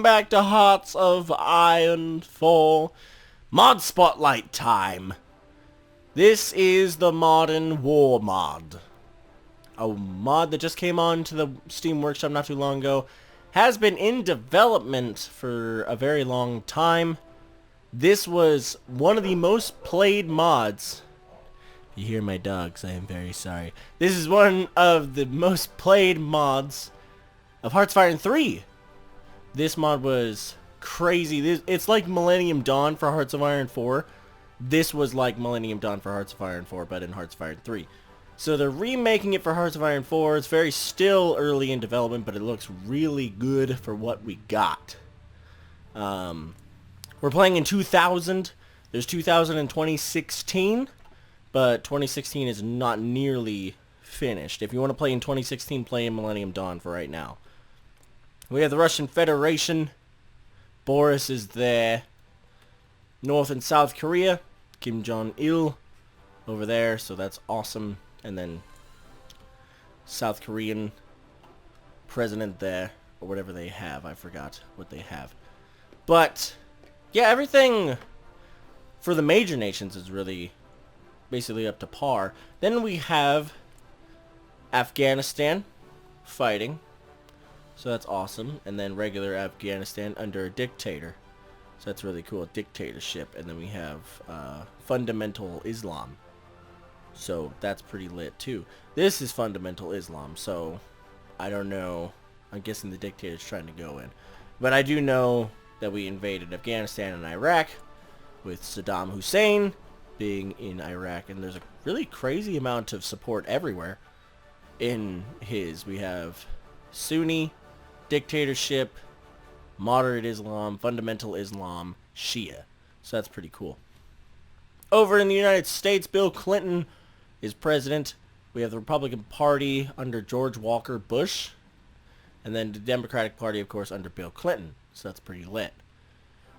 back to Hearts of Iron 4 Mod Spotlight time. This is the Modern War mod. A mod that just came on to the Steam Workshop not too long ago. Has been in development for a very long time. This was one of the most played mods. If you hear my dogs, I am very sorry. This is one of the most played mods of Hearts of Iron 3. This mod was crazy. It's like Millennium Dawn for Hearts of Iron 4. This was like Millennium Dawn for Hearts of Iron 4, but in Hearts of Iron 3. So they're remaking it for Hearts of Iron 4. It's very still early in development, but it looks really good for what we got. We're playing in 2000. There's 2000 and 2016, but 2016 is not nearly finished. If you want to play in 2016, play in Millennium Dawn for right now. We have the Russian Federation. Boris is there. North and South Korea. Kim Jong-il over there, so that's awesome. And then South Korean president there, or whatever they have. I forgot what they have. But yeah, everything for the major nations is really basically up to par. Then we have Afghanistan fighting. So that's awesome. And then regular Afghanistan under a dictator. So that's really cool. Dictatorship. And then we have fundamental Islam. So that's pretty lit too. This is fundamental Islam. So I don't know. I'm guessing the dictator's trying to go in. But I do know that we invaded Afghanistan and Iraq with Saddam Hussein being in Iraq. And there's a really crazy amount of support everywhere in his. We have Sunni, dictatorship, moderate Islam, fundamental Islam, Shia. So that's pretty cool. Over in the United States, Bill Clinton is president. We have the Republican Party under George Walker Bush. And then the Democratic Party, of course, under Bill Clinton. So that's pretty lit.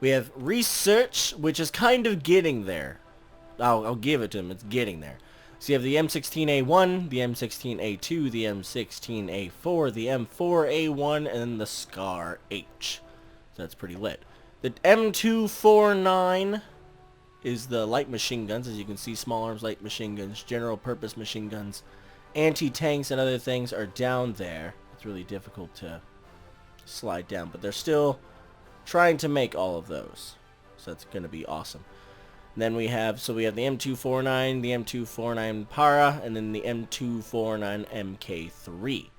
We have research, which is kind of getting there. I'll give it to him. It's getting there. So you have the M16A1, the M16A2, the M16A4, the M4A1, and then the SCAR H. So that's pretty lit. The M249 is the light machine guns. As you can see, small arms light machine guns, general purpose machine guns, anti-tanks and other things are down there. It's really difficult to slide down, but they're still trying to make all of those. So that's going to be awesome. Then we have the M249, the M249 Para, and then the M249 MK3.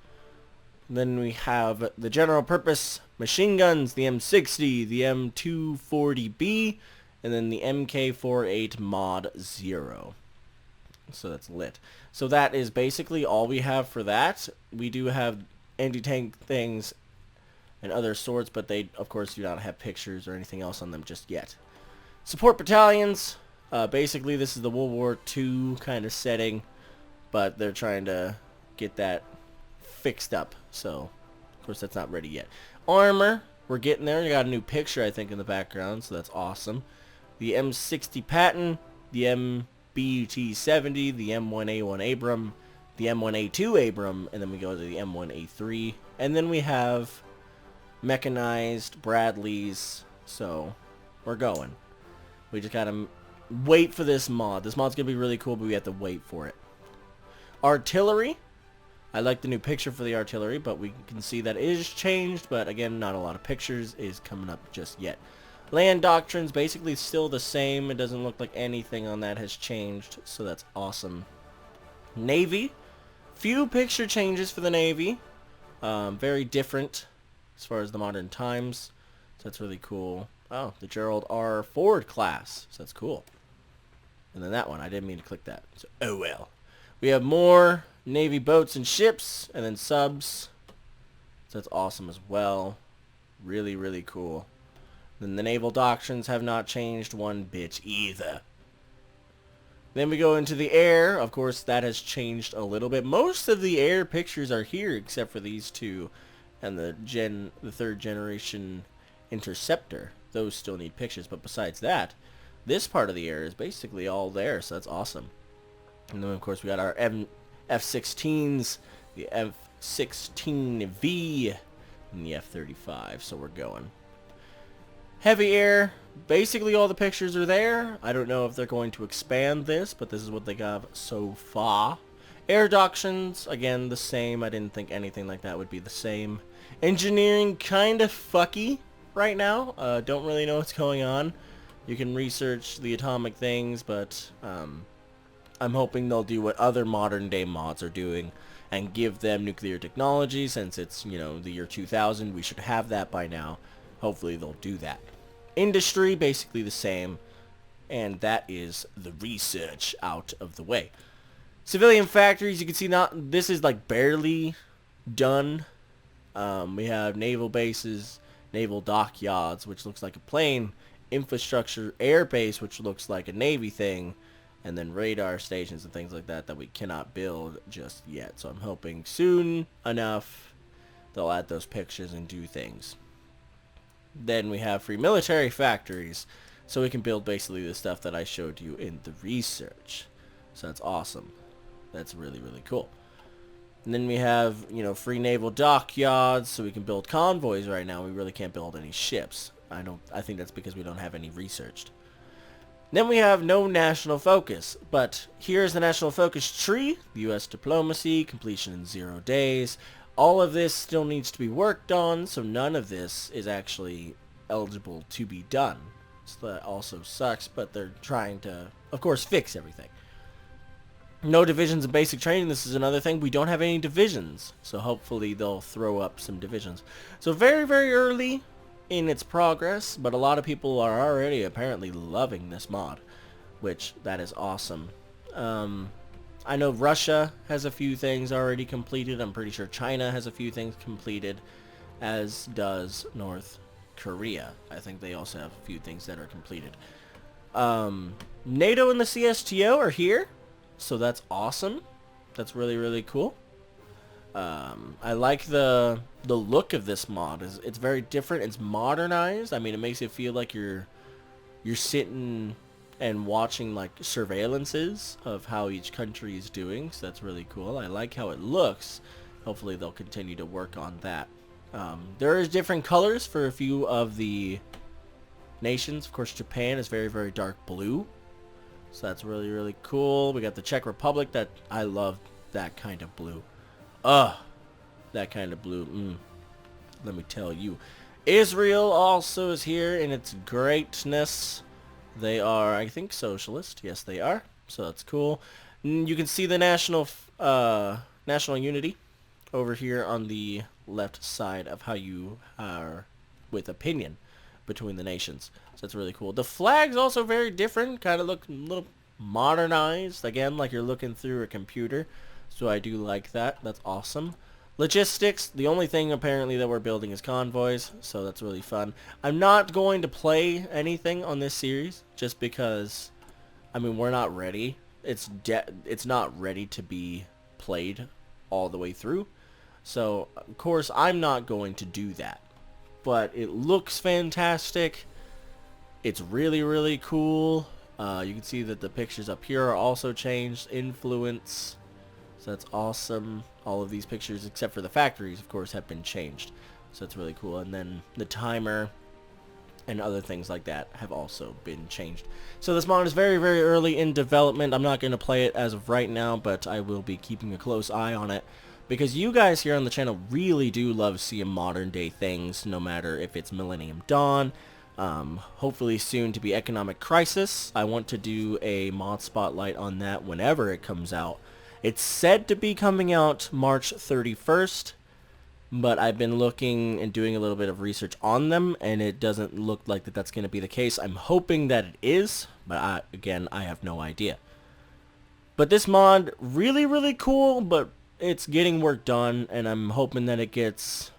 Then we have the general purpose machine guns, the M60, the M240B, and then the MK48 Mod 0. So that's lit. So that is basically all we have for that. We do have anti-tank things and other sorts, but they, of course, do not have pictures or anything else on them just yet. Support battalions. Basically, this is the World War II kind of setting, but they're trying to get that fixed up. So, of course, that's not ready yet. Armor. We're getting there. You got a new picture, I think, in the background, so that's awesome. The M60 Patton, the MBT-70, the M1A1 Abram, the M1A2 Abram, and then we go to the M1A3. And then we have mechanized Bradleys, so we're going. We just gotta wait for this mod. This mod's gonna be really cool, but we have to wait for it. Artillery. I like the new picture for the artillery, but we can see that it is changed, but again, not a lot of pictures is coming up just yet. Land Doctrines, basically still the same. It doesn't look like anything on that has changed, so that's awesome. Navy. Few picture changes for the Navy. Very different as far as the modern times, so that's really cool. Oh, the Gerald R. Ford class. So that's cool. And then that one. I didn't mean to click that. So, oh well. We have more Navy boats and ships. And then subs. So that's awesome as well. Really, really cool. Then the Naval Doctrines have not changed one bit either. Then we go into the air. Of course, that has changed a little bit. Most of the air pictures are here except for these two. And the third generation Interceptor. Those still need pictures, but besides that, this part of the air is basically all there, so that's awesome. And then, of course, we got our F-16s, the F-16V, and the F-35, so we're going. Heavy air, basically all the pictures are there. I don't know if they're going to expand this, but this is what they got so far. Air doctrines, again, the same. I didn't think anything like that would be the same. Engineering, kind of fucky right now. Don't really know what's going on. You can research the atomic things, but I'm hoping they'll do what other modern day mods are doing and give them nuclear technology. Since it's, you know, the year 2000, we should have that by now. Hopefully they'll do that. Industry, basically the same, and that is the research out of the way. Civilian factories, you can see not this is like barely done. We have naval bases, naval dockyards, which looks like a plane, infrastructure, air base, which looks like a navy thing, and then radar stations and things like that we cannot build just yet. So I'm hoping soon enough they'll add those pictures and do things. Then we have free military factories, so we can build basically the stuff that I showed you in the research. So that's awesome. That's really, really cool. And then we have, you know, free naval dockyards, so we can build convoys right now. We really can't build any ships. I think that's because we don't have any researched. Then we have no national focus, but here's the national focus tree. U.S. diplomacy, completion in 0 days. All of this still needs to be worked on, so none of this is actually eligible to be done. So that also sucks, but they're trying to, of course, fix everything. No divisions in basic training. This is another thing. We don't have any divisions, so hopefully they'll throw up some divisions. So very, very early in its progress, but a lot of people are already apparently loving this mod, which that is awesome. I know Russia has a few things already completed. I'm pretty sure China has a few things completed, as does North Korea. I think they also have a few things that are completed. NATO and the CSTO are here, so that's awesome. That's really, really cool. I like the look of this mod. It's very different. It's modernized. I mean, it makes it feel like you're sitting and watching like surveillances of how each country is doing. So that's really cool. I like how it looks. Hopefully they'll continue to work on that. There is different colors for a few of the nations. Of course, Japan is very, very dark blue. So that's really, really cool. We got the Czech Republic. That I love that kind of blue. That kind of blue. Let me tell you. Israel also is here in its greatness. They are, I think, socialist. Yes, they are. So that's cool. You can see the national unity over here on the left side of how you are with opinion between the nations. So that's really cool. The flag's also very different. Kind of look a little modernized. Again, like you're looking through a computer. So I do like that. That's awesome. Logistics, the only thing apparently that we're building is convoys, so that's really fun. I'm not going to play anything on this series, just because, I mean, we're not ready. It's not ready to be played all the way through. So, of course, I'm not going to do that. But it looks fantastic. It's really, really cool. You can see that the pictures up here are also changed. Influence. So that's awesome. All of these pictures, except for the factories, of course, have been changed. So that's really cool. And then the timer and other things like that have also been changed. So this mod is very, very early in development. I'm not going to play it as of right now, but I will be keeping a close eye on it. Because you guys here on the channel really do love seeing modern day things, no matter if it's Millennium Dawn, hopefully soon to be Economic Crisis. I want to do a mod spotlight on that whenever it comes out. It's said to be coming out March 31st, but I've been looking and doing a little bit of research on them, and it doesn't look like that's going to be the case. I'm hoping that it is, but again, I have no idea. But this mod, really, really cool, but it's getting work done, and I'm hoping that it gets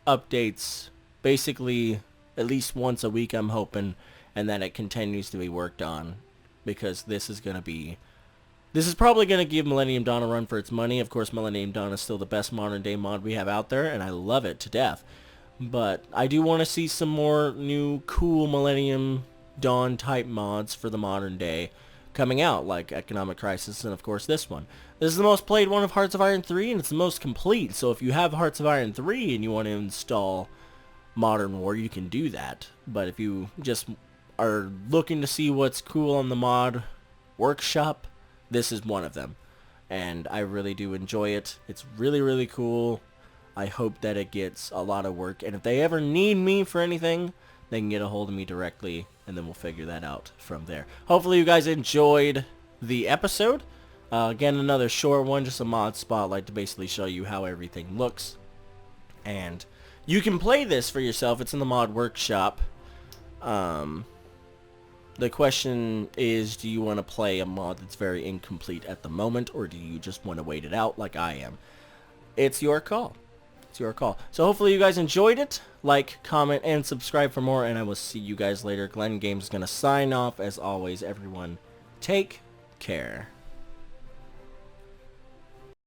updates basically at least once a week, I'm hoping, and that it continues to be worked on, because this is probably going to give Millennium Dawn a run for its money. Of course, Millennium Dawn is still the best modern day mod we have out there, and I love it to death. But I do want to see some more new cool Millennium Dawn type mods for the modern day coming out, like Economic Crisis and of course this one. This is the most played one of Hearts of Iron 3, and it's the most complete. So if you have Hearts of Iron 3 and you want to install Modern War, you can do that. But if you just are looking to see what's cool on the mod workshop, this is one of them. And I really do enjoy it. It's really, really cool. I hope that it gets a lot of work. And if they ever need me for anything, they can get a hold of me directly, and then we'll figure that out from there. Hopefully you guys enjoyed the episode. Again, another short one, just a mod spotlight to basically show you how everything looks. And you can play this for yourself. It's in the mod workshop. The question is, do you want to play a mod that's very incomplete at the moment, or do you just want to wait it out like I am? It's your call. It's your call. So hopefully you guys enjoyed it. Like, comment, and subscribe for more, and I will see you guys later. Glenn Games is going to sign off. As always, everyone, take care.